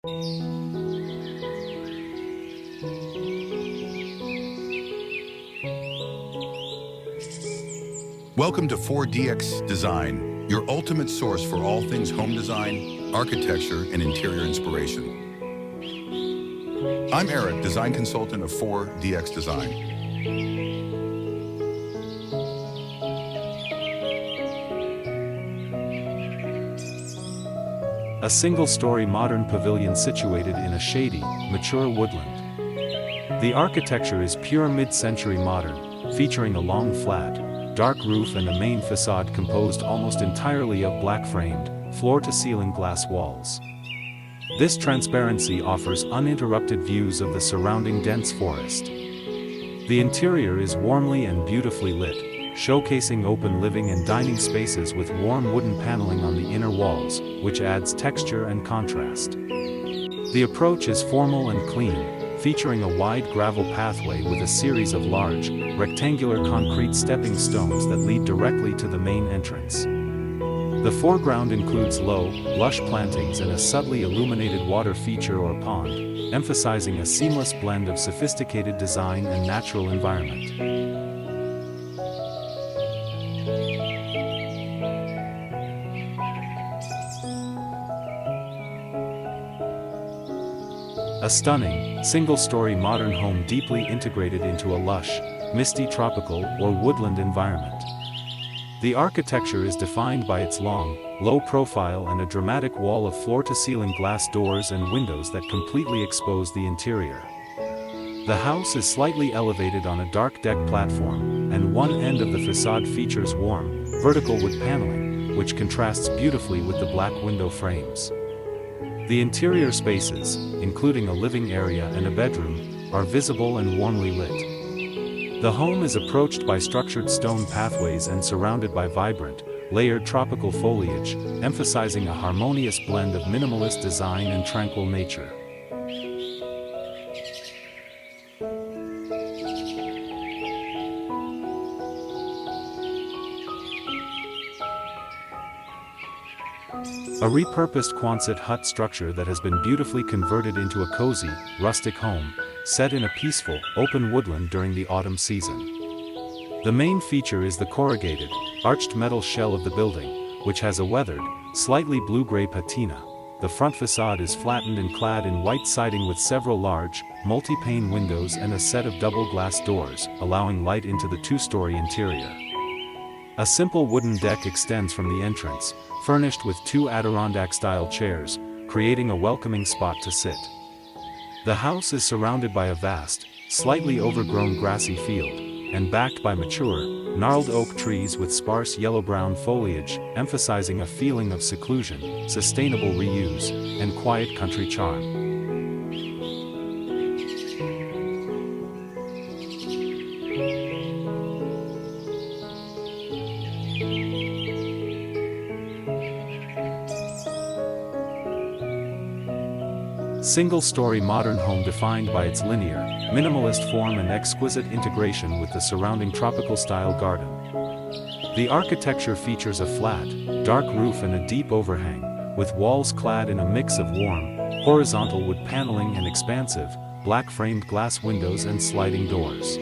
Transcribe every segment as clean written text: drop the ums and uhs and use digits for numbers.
Welcome to 4DX Design, your ultimate source for all things home design, architecture, and interior inspiration. I'm Eric, design consultant of 4DX Design. A single-story modern pavilion situated in a shady, mature woodland. The architecture is pure mid-century modern, featuring a long flat, dark roof and a main facade composed almost entirely of black-framed, floor-to-ceiling glass walls. This transparency offers uninterrupted views of the surrounding dense forest. The interior is warmly and beautifully lit, showcasing open living and dining spaces with warm wooden paneling on the inner walls, which adds texture and contrast. The approach is formal and clean, featuring a wide gravel pathway with a series of large, rectangular concrete stepping stones that lead directly to the main entrance. The foreground includes low, lush plantings and a subtly illuminated water feature or pond, emphasizing a seamless blend of sophisticated design and natural environment. A stunning, single-story modern home deeply integrated into a lush, misty tropical or woodland environment. The architecture is defined by its long, low profile and a dramatic wall of floor-to-ceiling glass doors and windows that completely expose the interior. The house is slightly elevated on a dark deck platform, and one end of the facade features warm, vertical wood paneling, which contrasts beautifully with the black window frames. The interior spaces, including a living area and a bedroom, are visible and warmly lit. The home is approached by structured stone pathways and surrounded by vibrant, layered tropical foliage, emphasizing a harmonious blend of minimalist design and tranquil nature. A repurposed Quonset hut structure that has been beautifully converted into a cozy, rustic home, set in a peaceful, open woodland during the autumn season. The main feature is the corrugated, arched metal shell of the building, which has a weathered, slightly blue-gray patina. The front facade is flattened and clad in white siding with several large, multi-pane windows and a set of double glass doors, allowing light into the two-story interior. A simple wooden deck extends from the entrance, furnished with two Adirondack-style chairs, creating a welcoming spot to sit. The house is surrounded by a vast, slightly overgrown grassy field, and backed by mature, gnarled oak trees with sparse yellow-brown foliage, emphasizing a feeling of seclusion, sustainable reuse, and quiet country charm. Single-story modern home defined by its linear, minimalist form and exquisite integration with the surrounding tropical-style garden. The architecture features a flat, dark roof and a deep overhang, with walls clad in a mix of warm, horizontal wood paneling and expansive, black-framed glass windows and sliding doors.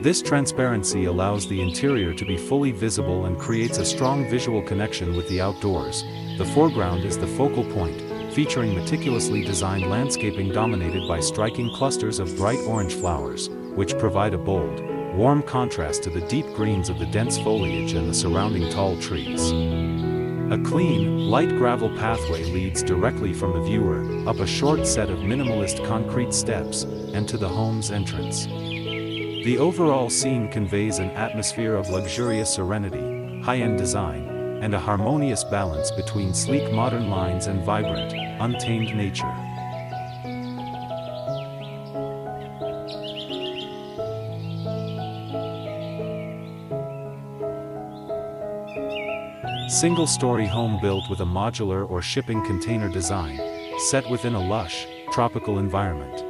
This transparency allows the interior to be fully visible and creates a strong visual connection with the outdoors. The foreground is the focal point, featuring meticulously designed landscaping dominated by striking clusters of bright orange flowers, which provide a bold, warm contrast to the deep greens of the dense foliage and the surrounding tall trees. A clean, light gravel pathway leads directly from the viewer, up a short set of minimalist concrete steps, and to the home's entrance. The overall scene conveys an atmosphere of luxurious serenity, high-end design, and a harmonious balance between sleek modern lines and vibrant, untamed nature. Single-story home built with a modular or shipping container design, set within a lush, tropical environment.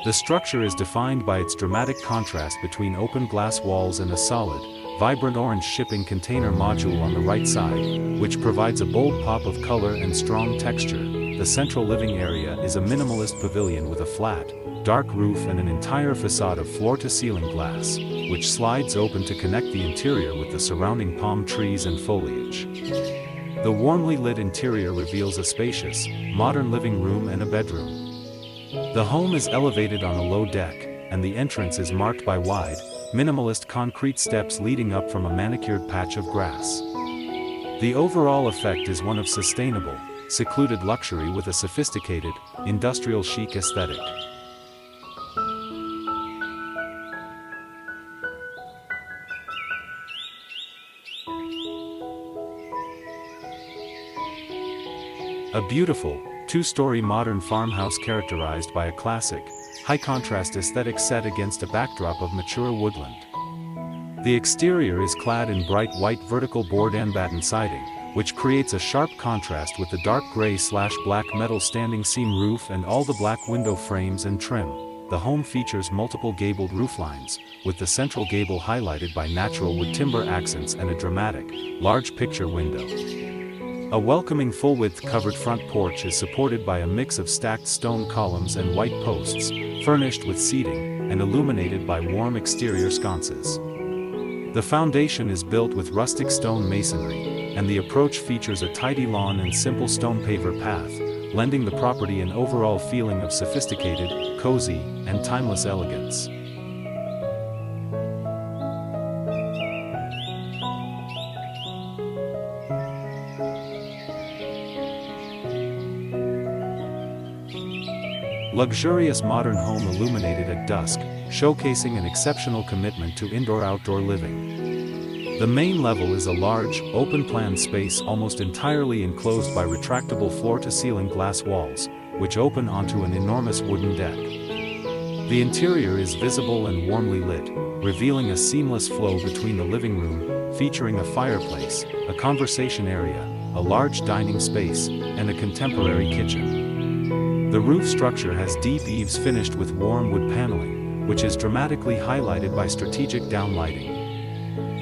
The structure is defined by its dramatic contrast between open glass walls and a solid, vibrant orange shipping container module on the right side, which provides a bold pop of color and strong texture. the central living area is a minimalist pavilion with a flat, dark roof and an entire facade of floor-to-ceiling glass, which slides open to connect the interior with the surrounding palm trees and foliage. The warmly lit interior reveals a spacious, modern living room and a bedroom. The home is elevated on a low deck, and the entrance is marked by wide, minimalist concrete steps leading up from a manicured patch of grass. The overall effect is one of sustainable, secluded luxury with a sophisticated, industrial chic aesthetic. A beautiful, two-story modern farmhouse characterized by a classic, high-contrast aesthetic set against a backdrop of mature woodland. The exterior is clad in bright white vertical board and batten siding, which creates a sharp contrast with the dark gray/black metal standing seam roof and all the black window frames and trim. The home features multiple gabled rooflines, with the central gable highlighted by natural wood timber accents and a dramatic, large picture window. A welcoming full-width covered front porch is supported by a mix of stacked stone columns and white posts, furnished with seating, and illuminated by warm exterior sconces. The foundation is built with rustic stone masonry, and the approach features a tidy lawn and simple stone paver path, lending the property an overall feeling of sophisticated, cozy, and timeless elegance. Luxurious modern home illuminated at dusk, showcasing an exceptional commitment to indoor-outdoor living. The main level is a large, open-plan space almost entirely enclosed by retractable floor-to-ceiling glass walls, which open onto an enormous wooden deck. The interior is visible and warmly lit, revealing a seamless flow between the living room, featuring a fireplace, a conversation area, a large dining space, and a contemporary kitchen. The roof structure has deep eaves finished with warm wood paneling, which is dramatically highlighted by strategic downlighting.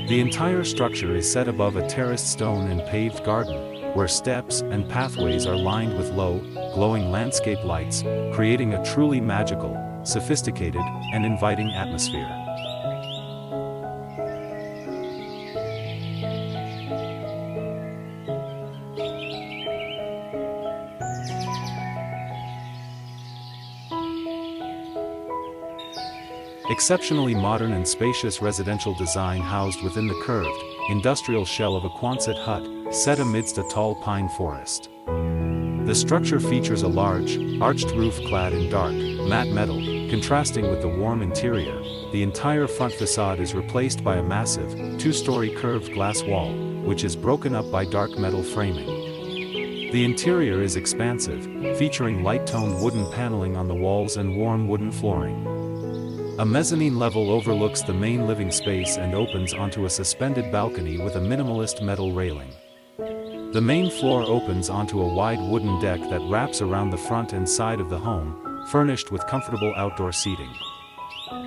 The entire structure is set above a terraced stone and paved garden, where steps and pathways are lined with low, glowing landscape lights, creating a truly magical, sophisticated, and inviting atmosphere. Exceptionally modern and spacious residential design housed within the curved, industrial shell of a Quonset hut, set amidst a tall pine forest. The structure features a large, arched roof clad in dark, matte metal, contrasting with the warm interior. The entire front facade is replaced by a massive, two-story curved glass wall, which is broken up by dark metal framing. The interior is expansive, featuring light-toned wooden paneling on the walls and warm wooden flooring. A mezzanine level overlooks the main living space and opens onto a suspended balcony with a minimalist metal railing. The main floor opens onto a wide wooden deck that wraps around the front and side of the home, furnished with comfortable outdoor seating.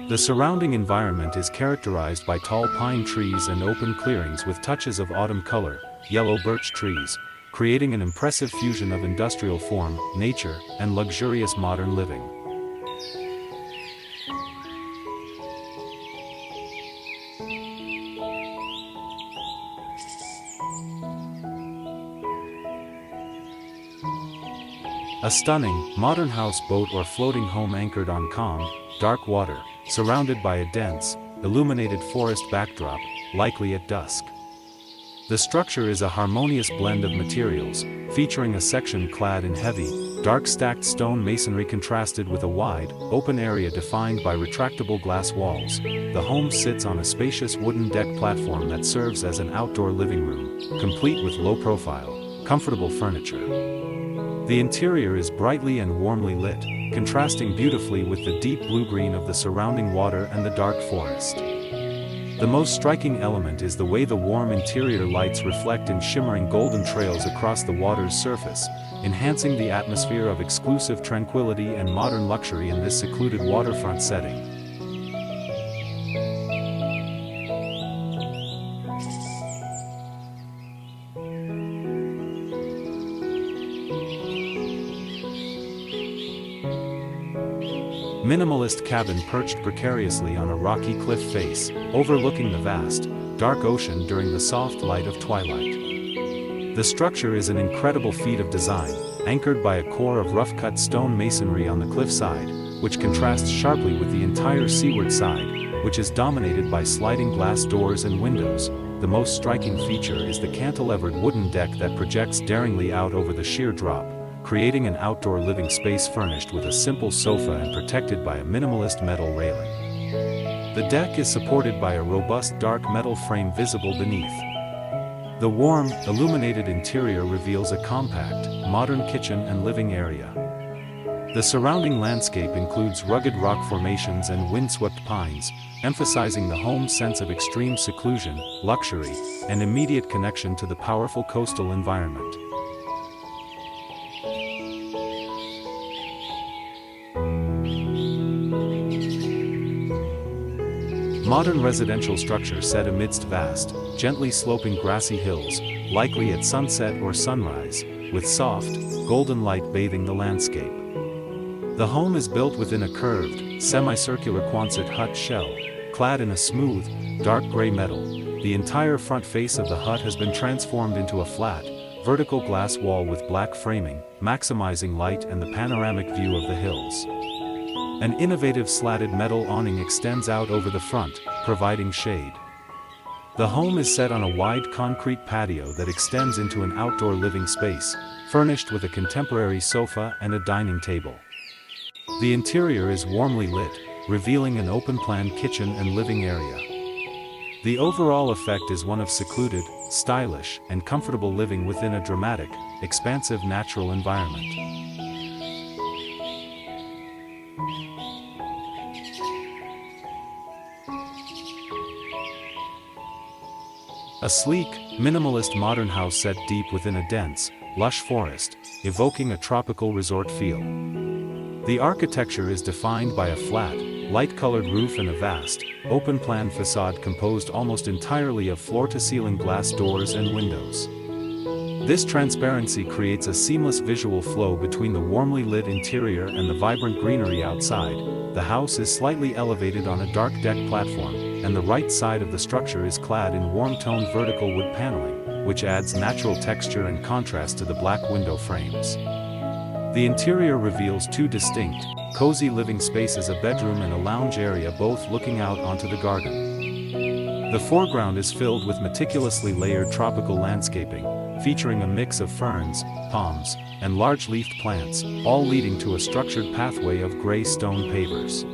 The surrounding environment is characterized by tall pine trees and open clearings with touches of autumn color, yellow birch trees, creating an impressive fusion of industrial form, nature, and luxurious modern living. A stunning, modern houseboat or floating home anchored on calm, dark water, surrounded by a dense, illuminated forest backdrop, likely at dusk. The structure is a harmonious blend of materials, featuring a section clad in heavy, dark stacked stone masonry contrasted with a wide, open area defined by retractable glass walls. The home sits on a spacious wooden deck platform that serves as an outdoor living room, complete with low-profile, comfortable furniture. The interior is brightly and warmly lit, contrasting beautifully with the deep blue-green of the surrounding water and the dark forest. The most striking element is the way the warm interior lights reflect in shimmering golden trails across the water's surface, enhancing the atmosphere of exclusive tranquility and modern luxury in this secluded waterfront setting. Minimalist cabin perched precariously on a rocky cliff face, overlooking the vast, dark ocean during the soft light of twilight. The structure is an incredible feat of design, anchored by a core of rough-cut stone masonry on the cliffside, which contrasts sharply with the entire seaward side, which is dominated by sliding glass doors and windows. The most striking feature is the cantilevered wooden deck that projects daringly out over the sheer drop, creating an outdoor living space furnished with a simple sofa and protected by a minimalist metal railing. The deck is supported by a robust dark metal frame visible beneath. The warm, illuminated interior reveals a compact, modern kitchen and living area. The surrounding landscape includes rugged rock formations and windswept pines, emphasizing the home's sense of extreme seclusion, luxury, and immediate connection to the powerful coastal environment. Modern residential structure set amidst vast, gently sloping grassy hills, likely at sunset or sunrise, with soft, golden light bathing the landscape. The home is built within a curved, semicircular Quonset hut shell, clad in a smooth, dark gray metal. The entire front face of the hut has been transformed into a flat, vertical glass wall with black framing, maximizing light and the panoramic view of the hills. An innovative slatted metal awning extends out over the front, providing shade. The home is set on a wide concrete patio that extends into an outdoor living space, furnished with a contemporary sofa and a dining table. The interior is warmly lit, revealing an open-plan kitchen and living area. The overall effect is one of secluded, stylish, and comfortable living within a dramatic, expansive natural environment. A sleek, minimalist modern house set deep within a dense, lush forest, evoking a tropical resort feel. The architecture is defined by a flat, light-colored roof and a vast, open-plan facade composed almost entirely of floor-to-ceiling glass doors and windows. This transparency creates a seamless visual flow between the warmly lit interior and the vibrant greenery outside. The house is slightly elevated on a dark deck platform, and the right side of the structure is clad in warm-toned vertical wood paneling, which adds natural texture and contrast to the black window frames. The interior reveals two distinct, cozy living spaces: a bedroom and a lounge area, both looking out onto the garden. The foreground is filled with meticulously layered tropical landscaping, featuring a mix of ferns, palms, and large-leafed plants, all leading to a structured pathway of gray stone pavers.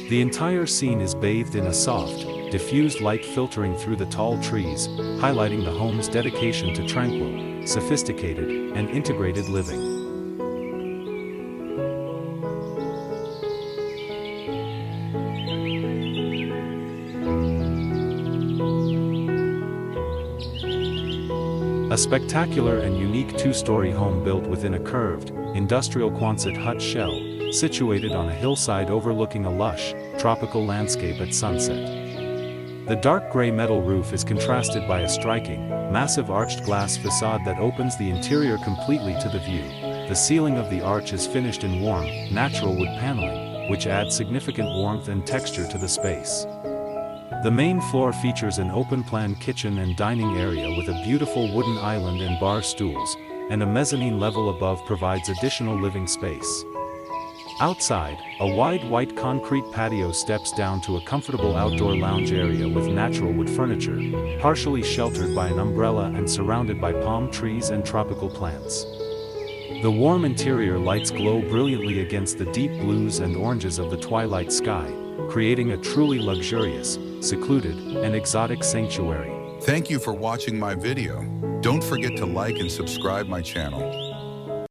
The entire scene is bathed in a soft, diffused light filtering through the tall trees, highlighting the home's dedication to tranquil, sophisticated, and integrated living. A spectacular and unique two-story home built within a curved, industrial Quonset hut shell, situated on a hillside overlooking a lush, tropical landscape at sunset. The dark gray metal roof is contrasted by a striking, massive arched glass facade that opens the interior completely to the view. The ceiling of the arch is finished in warm, natural wood paneling, which adds significant warmth and texture to the space. The main floor features an open-plan kitchen and dining area with a beautiful wooden island and bar stools, and a mezzanine level above provides additional living space. Outside, a wide white concrete patio steps down to a comfortable outdoor lounge area with natural wood furniture, partially sheltered by an umbrella and surrounded by palm trees and tropical plants. The warm interior lights glow brilliantly against the deep blues and oranges of the twilight sky, creating a truly luxurious, secluded, and exotic sanctuary. Thank you for watching my video. Don't forget to like and subscribe my channel.